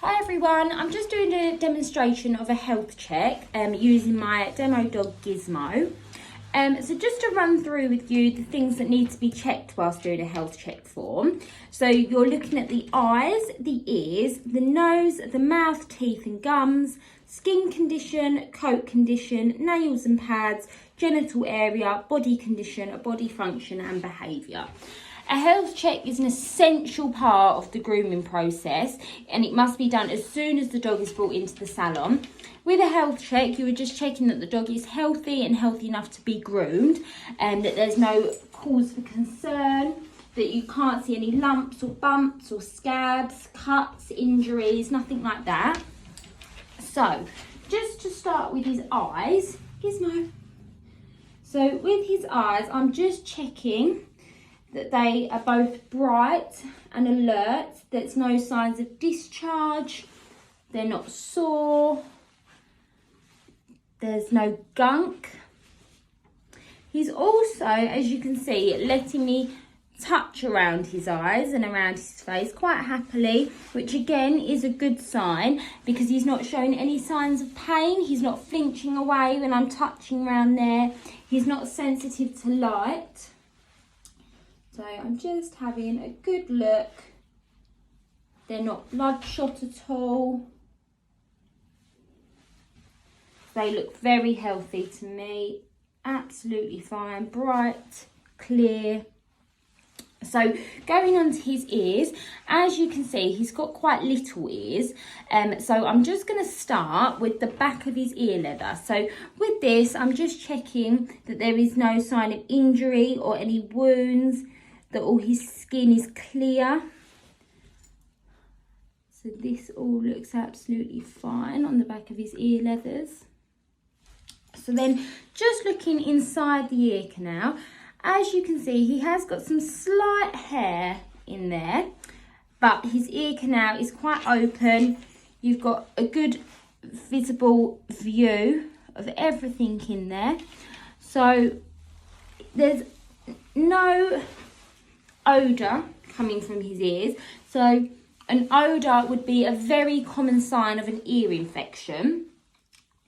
Hi everyone, I'm just doing a demonstration of a health check using my demo dog Gizmo. So just to run through with you the things that need to be checked whilst doing a health check form. So you're looking at the eyes, the ears, the nose, the mouth, teeth and gums, skin condition, coat condition, nails and pads, genital area, body condition, body function and behaviour. A health check is an essential part of the grooming process and it must be done as soon as the dog is brought into the salon. With a health check, you are just checking that the dog is healthy and healthy enough to be groomed and that there's no cause for concern, that you can't see any lumps or bumps or scabs, cuts, injuries, nothing like that. So, just to start with his eyes, Gizmo. So with his eyes, I'm just checking that they are both bright and alert. There's no signs of discharge. They're not sore. There's no gunk. He's also, as you can see, letting me touch around his eyes and around his face quite happily, which again is a good sign because he's not showing any signs of pain. He's not flinching away when I'm touching around there. He's not sensitive to light. So I'm just having a good look. They're not bloodshot at all. They look very healthy to me. Absolutely fine, bright, clear. So going on to his ears, as you can see, he's got quite little ears. So I'm just going to start with the back of his ear leather. So with this, I'm just checking that there is no sign of injury or any wounds, that all his skin is clear. So this all looks absolutely fine on the back of his ear leathers. So then just looking inside the ear canal, as you can see, he has got some slight hair in there, but his ear canal is quite open. You've got a good visible view of everything in there. So there's no odour coming from his ears. So an odour would be a very common sign of an ear infection,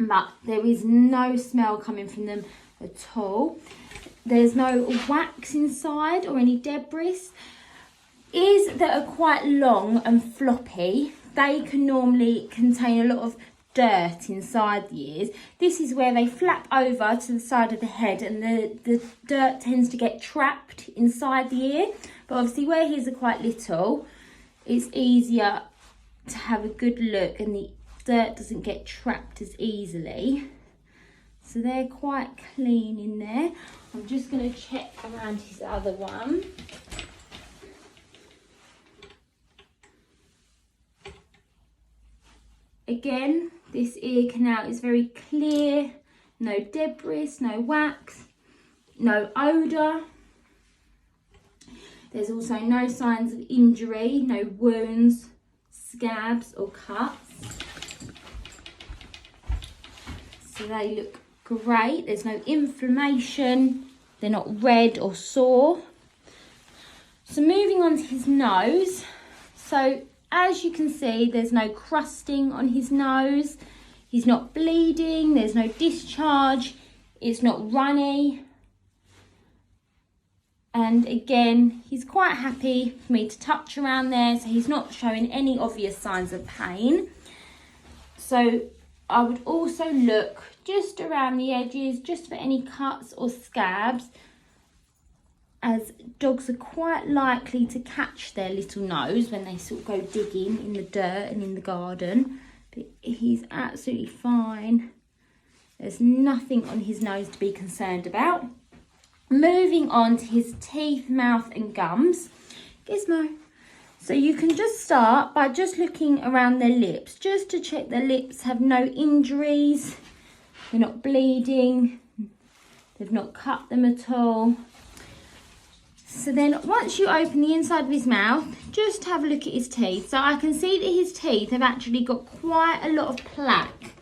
but there is no smell coming from them at all. There's no wax inside or any debris. Ears that are quite long and floppy, they can normally contain a lot of dirt inside the ears. This is where they flap over to the side of the head and the dirt tends to get trapped inside the ear. But obviously where his are quite little, it's easier to have a good look and the dirt doesn't get trapped as easily. So they're quite clean in there. I'm just going to check around his other one. Again, this ear canal is very clear. No debris, no wax, no odour. There's also no signs of injury, no wounds, scabs or cuts. So they look great. There's no inflammation. They're not red or sore. So moving on to his nose. So as you can see, there's no crusting on his nose. He's not bleeding. There's no discharge. It's not runny. And again, he's quite happy for me to touch around there. So he's not showing any obvious signs of pain. So I would also look just around the edges, just for any cuts or scabs, as dogs are quite likely to catch their little nose when they sort of go digging in the dirt and in the garden. But he's absolutely fine. There's nothing on his nose to be concerned about. Moving on to his teeth, mouth and gums. Gizmo. So you can just start by just looking around their lips, just to check their lips have no injuries, they're not bleeding, they've not cut them at all. So then once you open the inside of his mouth, just have a look at his teeth. So I can see that his teeth have actually got quite a lot of plaque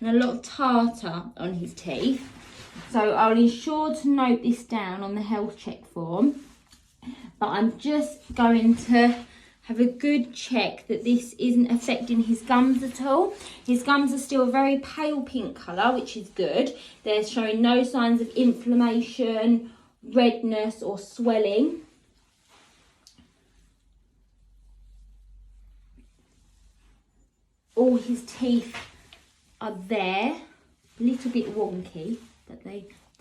and a lot of tartar on his teeth. So I'll ensure to note this down on the health check form. But I'm just going to have a good check that this isn't affecting his gums at all. His gums are still a very pale pink colour, which is good. They're showing no signs of inflammation, redness or swelling. All his teeth are there, a little bit wonky, but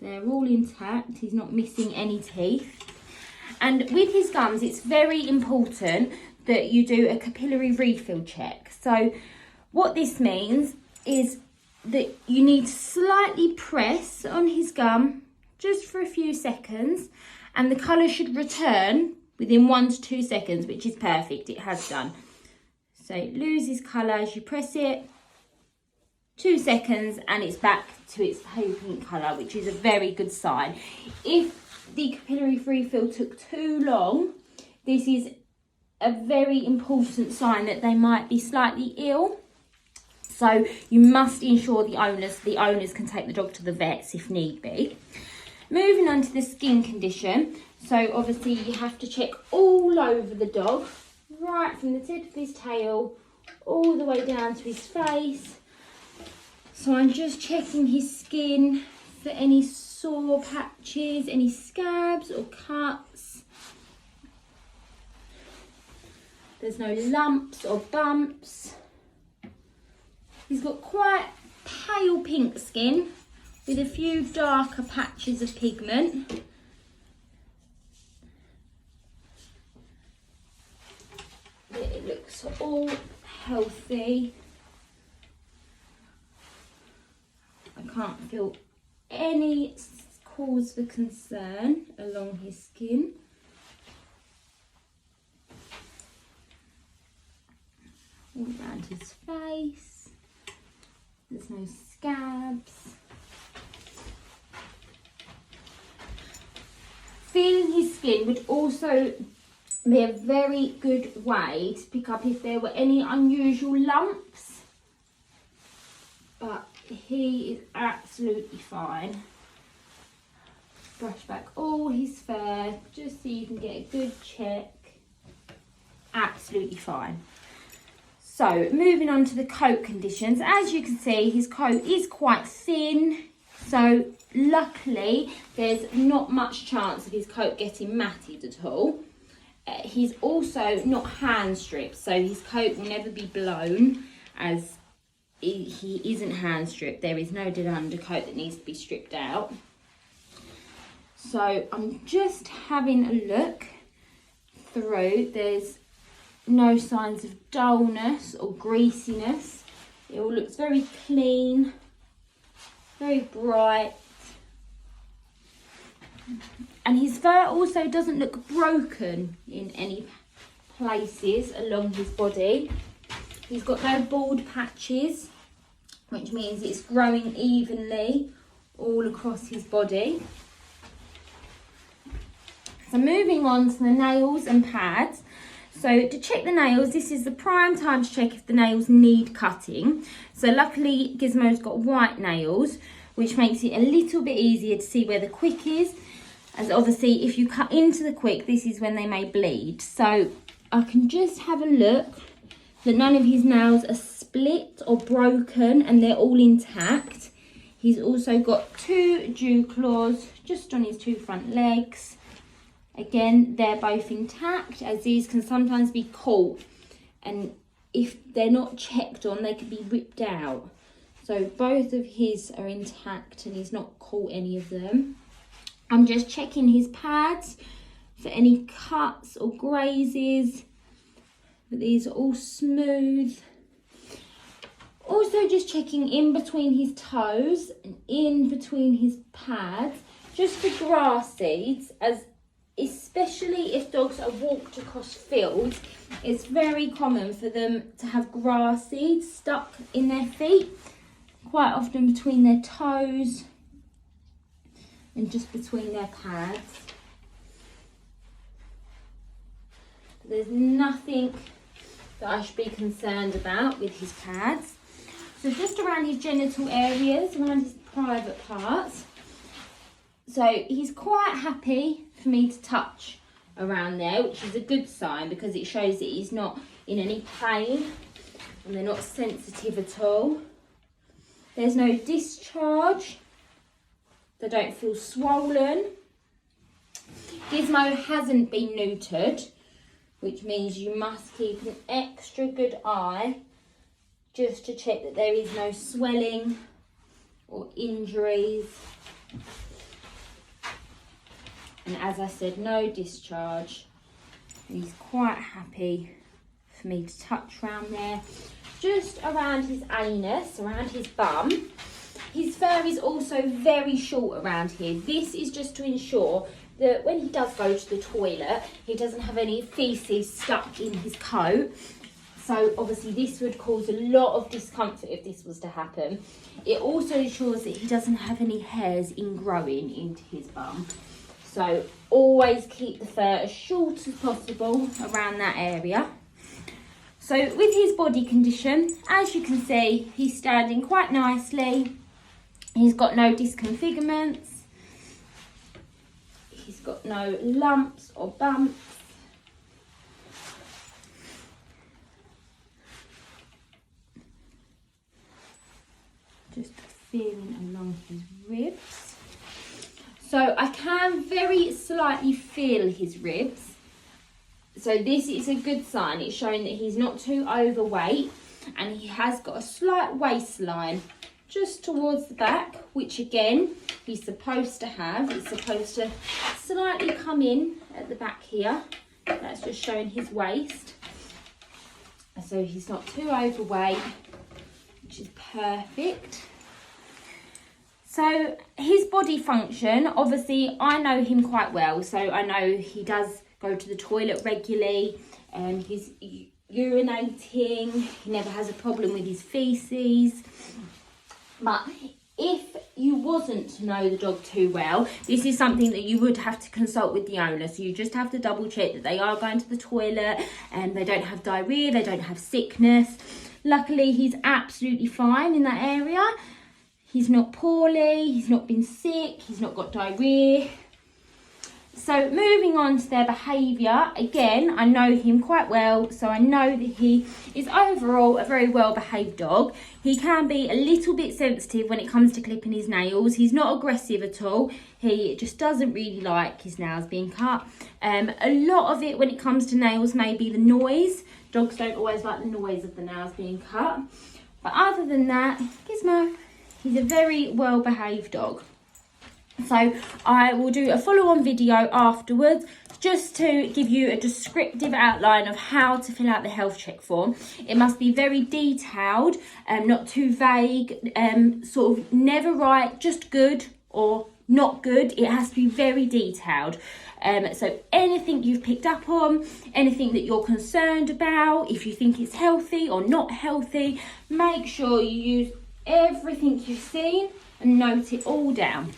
they're all intact. He's not missing any teeth. And with his gums, it's very important that you do a capillary refill check. So what this means is that you need to slightly press on his gum just for a few seconds, and the colour should return within 1 to 2 seconds, which is perfect. It has done. So it loses colour as you press it, 2 seconds, and it's back to its pale pink colour, which is a very good sign. If the capillary refill took too long, this is a very important sign that they might be slightly ill. So you must ensure the owners can take the dog to the vets if need be. Moving on to the skin condition. So obviously you have to check all over the dog, right from the tip of his tail all the way down to his face. So I'm just checking his skin for any sore patches, any scabs or cuts. There's no lumps or bumps. He's got quite pale pink skin with a few darker patches of pigment. It looks all healthy. I can't feel any cause for concern along his skin. All around his face. There's no scabs. Feeling his skin would also be a very good way to pick up if there were any unusual lumps. But he is absolutely fine. Brush back all his fur just so you can get a good check. Absolutely fine. So moving on to the coat conditions. As you can see, his coat is quite thin. So luckily there's not much chance of his coat getting matted at all. He's also not hand stripped, so his coat will never be blown as he isn't hand stripped. There is no dead undercoat that needs to be stripped out. So I'm just having a look through. There's no signs of dullness or greasiness. It all looks very clean, very bright. And his fur also doesn't look broken in any places along his body. He's got no bald patches, which means it's growing evenly all across his body. So moving on to the nails and pads. So to check the nails, this is the prime time to check if the nails need cutting. So luckily Gizmo's got white nails, which makes it a little bit easier to see where the quick is. As obviously if you cut into the quick, this is when they may bleed. So I can just have a look that none of his nails are split or broken and they're all intact. He's also got 2 dew claws just on his 2 front legs. Again, they're both intact, as these can sometimes be caught, and if they're not checked on, they can be ripped out. So both of his are intact and he's not caught any of them. I'm just checking his pads for any cuts or grazes, but these are all smooth. Also just checking in between his toes and in between his pads, just for grass seeds, as especially if dogs are walked across fields, it's very common for them to have grass seeds stuck in their feet, quite often between their toes and just between their pads. There's nothing that I should be concerned about with his pads. So just around his genital areas, around his private parts. So he's quite happy for me to touch around there, which is a good sign because it shows that he's not in any pain and they're not sensitive at all. There's no discharge. They don't feel swollen. Gizmo hasn't been neutered, which means you must keep an extra good eye just to check that there is no swelling or injuries. And as I said, no discharge. He's quite happy for me to touch around there. Just around his anus, around his bum. His fur is also very short around here. This is just to ensure that when he does go to the toilet, he doesn't have any faeces stuck in his coat. So obviously this would cause a lot of discomfort if this was to happen. It also ensures that he doesn't have any hairs ingrowing into his bum. So always keep the fur as short as possible around that area. So with his body condition, as you can see, he's standing quite nicely. He's got no disfigurements. He's got no lumps or bumps. Just feeling along his ribs. So I can very slightly feel his ribs. So this is a good sign. It's showing that he's not too overweight and he has got a slight waistline just towards the back, which again, he's supposed to have. It's supposed to slightly come in at the back here. That's just showing his waist. So he's not too overweight, which is perfect. So his body function, obviously I know him quite well, so I know he does go to the toilet regularly, he's urinating, he never has a problem with his faeces. But if you wasn't to know the dog too well, this is something that you would have to consult with the owner. So you just have to double check that they are going to the toilet and they don't have diarrhea, they don't have sickness. Luckily, he's absolutely fine in that area. He's not poorly, he's not been sick, he's not got diarrhea. So moving on to their behaviour, again, I know him quite well, so I know that he is overall a very well behaved dog. He can be a little bit sensitive when it comes to clipping his nails. He's not aggressive at all. He just doesn't really like his nails being cut. A lot of it when it comes to nails may be the noise. Dogs don't always like the noise of the nails being cut. But other than that, Gizmo, he's a very well behaved dog. So I will do a follow-on video afterwards just to give you a descriptive outline of how to fill out the health check form. It must be very detailed, not too vague, sort of never write just good or not good. It has to be very detailed. So anything you've picked up on, anything that you're concerned about, if you think it's healthy or not healthy, make sure you use everything you've seen and note it all down.